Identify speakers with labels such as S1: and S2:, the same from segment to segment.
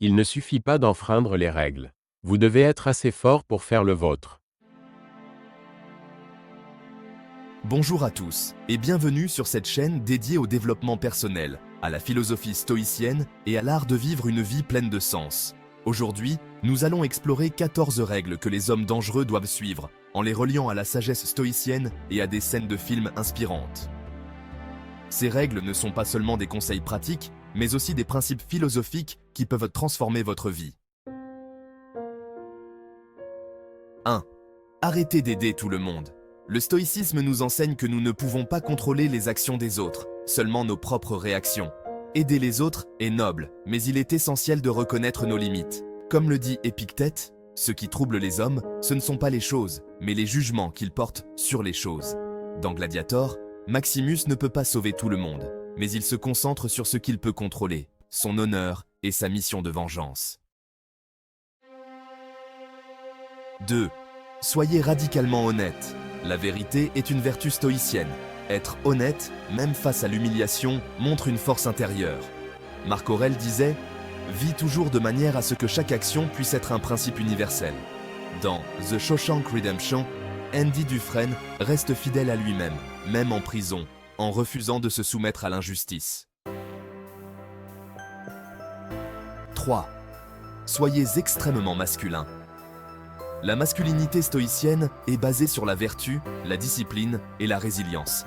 S1: Il ne suffit pas d'enfreindre les règles. Vous devez être assez fort pour faire le vôtre.
S2: Bonjour à tous et bienvenue sur cette chaîne dédiée au développement personnel, à la philosophie stoïcienne et à l'art de vivre une vie pleine de sens. Aujourd'hui, nous allons explorer 14 règles que les hommes dangereux doivent suivre, en les reliant à la sagesse stoïcienne et à des scènes de films inspirantes. Ces règles ne sont pas seulement des conseils pratiques, mais aussi des principes philosophiques qui peuvent transformer votre vie. 1. Arrêtez d'aider tout le monde. Le stoïcisme nous enseigne que nous ne pouvons pas contrôler les actions des autres, seulement nos propres réactions. Aider les autres est noble, mais il est essentiel de reconnaître nos limites. Comme le dit Épictète, ce qui trouble les hommes, ce ne sont pas les choses, mais les jugements qu'ils portent sur les choses. Dans Gladiator, Maximus ne peut pas sauver tout le monde, mais il se concentre sur ce qu'il peut contrôler, son honneur et sa mission de vengeance. 2. Soyez radicalement honnête. La vérité est une vertu stoïcienne. Être honnête, même face à l'humiliation, montre une force intérieure. Marc Aurèle disait « Vis toujours de manière à ce que chaque action puisse être un principe universel ». Dans The Shawshank Redemption, Andy Dufresne reste fidèle à lui-même, même en prison, en refusant de se soumettre à l'injustice. 3. Soyez extrêmement masculin. La masculinité stoïcienne est basée sur la vertu, la discipline et la résilience.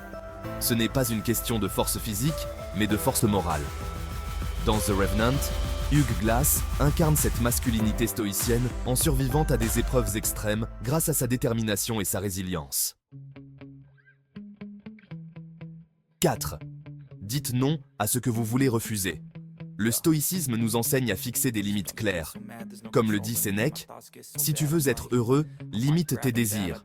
S2: Ce n'est pas une question de force physique, mais de force morale. Dans The Revenant, Hugh Glass incarne cette masculinité stoïcienne en survivant à des épreuves extrêmes grâce à sa détermination et sa résilience. 4. Dites non à ce que vous voulez refuser. Le stoïcisme nous enseigne à fixer des limites claires. Comme le dit Sénèque, « Si tu veux être heureux, limite tes désirs ».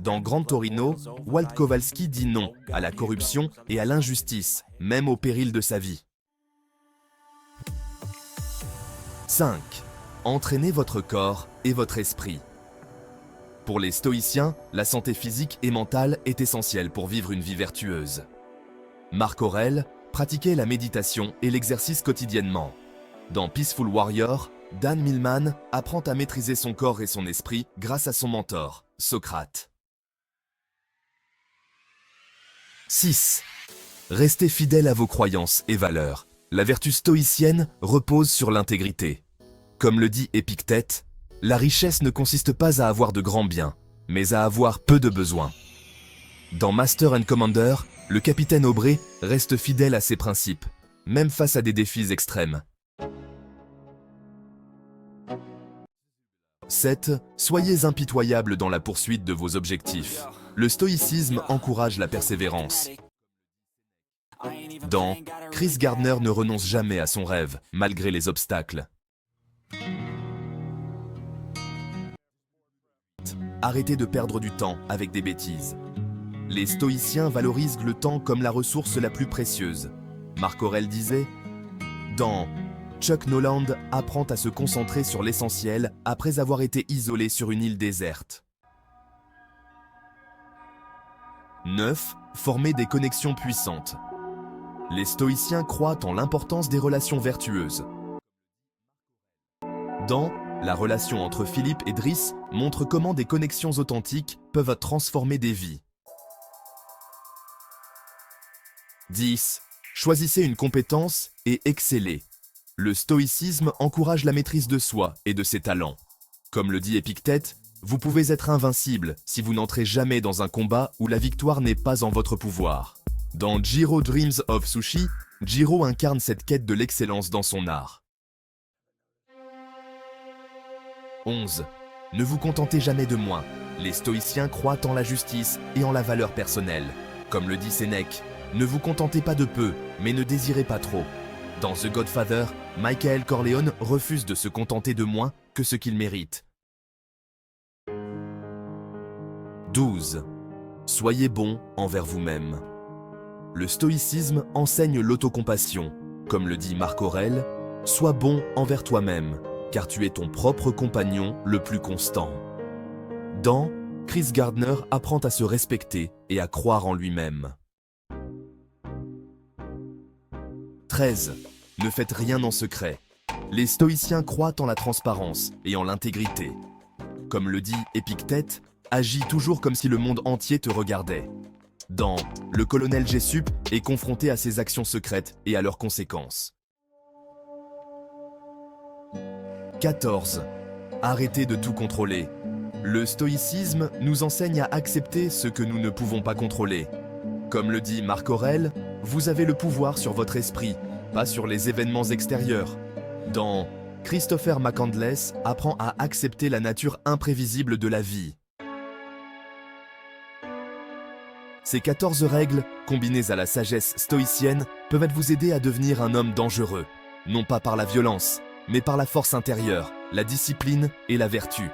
S2: Dans Gran Torino, Walt Kowalski dit non à la corruption et à l'injustice, même au péril de sa vie. 5. Entraînez votre corps et votre esprit. Pour les stoïciens, la santé physique et mentale est essentielle pour vivre une vie vertueuse. Marc Aurèle pratiquait la méditation et l'exercice quotidiennement. Dans Peaceful Warrior, Dan Millman apprend à maîtriser son corps et son esprit grâce à son mentor, Socrate. 6. Restez fidèle à vos croyances et valeurs. La vertu stoïcienne repose sur l'intégrité. Comme le dit Épictète, la richesse ne consiste pas à avoir de grands biens, mais à avoir peu de besoins. Dans Master and Commander, le capitaine Aubrey reste fidèle à ses principes, même face à des défis extrêmes. 7. Soyez impitoyable dans la poursuite de vos objectifs. Le stoïcisme encourage la persévérance. Dans Chris Gardner ne renonce jamais à son rêve, malgré les obstacles. Arrêtez de perdre du temps avec des bêtises. Les stoïciens valorisent le temps comme la ressource la plus précieuse. Marc Aurèle disait « Dans Chuck Noland apprend à se concentrer sur l'essentiel après avoir été isolé sur une île déserte. » 9. Formez des connexions puissantes. Les stoïciens croient en l'importance des relations vertueuses. Dans La relation entre Philippe et Driss montre comment des connexions authentiques peuvent transformer des vies. 10. Choisissez une compétence et excellez. Le stoïcisme encourage la maîtrise de soi et de ses talents. Comme le dit Épictète, vous pouvez être invincible si vous n'entrez jamais dans un combat où la victoire n'est pas en votre pouvoir. Dans Jiro Dreams of Sushi, Jiro incarne cette quête de l'excellence dans son art. 11. Ne vous contentez jamais de moins. Les stoïciens croient en la justice et en la valeur personnelle. Comme le dit Sénèque, ne vous contentez pas de peu, mais ne désirez pas trop. Dans The Godfather, Michael Corleone refuse de se contenter de moins que ce qu'il mérite. 12. Soyez bon envers vous-même. Le stoïcisme enseigne l'autocompassion. Comme le dit Marc Aurèle, « Sois bon envers toi-même, car tu es ton propre compagnon le plus constant. » Dans Chris Gardner apprend à se respecter et à croire en lui-même. 13. Ne faites rien en secret. Les stoïciens croient en la transparence et en l'intégrité. Comme le dit Épictète, agis toujours comme si le monde entier te regardait. Dans Le colonel Jessup est confronté à ses actions secrètes et à leurs conséquences. 14. Arrêtez de tout contrôler. Le stoïcisme nous enseigne à accepter ce que nous ne pouvons pas contrôler. Comme le dit Marc Aurèle, vous avez le pouvoir sur votre esprit, pas sur les événements extérieurs. Dans Christopher McCandless apprend à accepter la nature imprévisible de la vie. Ces 14 règles, combinées à la sagesse stoïcienne, peuvent vous aider à devenir un homme dangereux, non pas par la violence, mais par la force intérieure, la discipline et la vertu.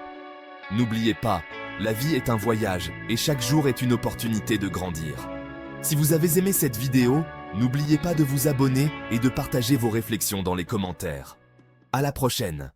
S2: N'oubliez pas, la vie est un voyage et chaque jour est une opportunité de grandir. Si vous avez aimé cette vidéo, n'oubliez pas de vous abonner et de partager vos réflexions dans les commentaires. À la prochaine!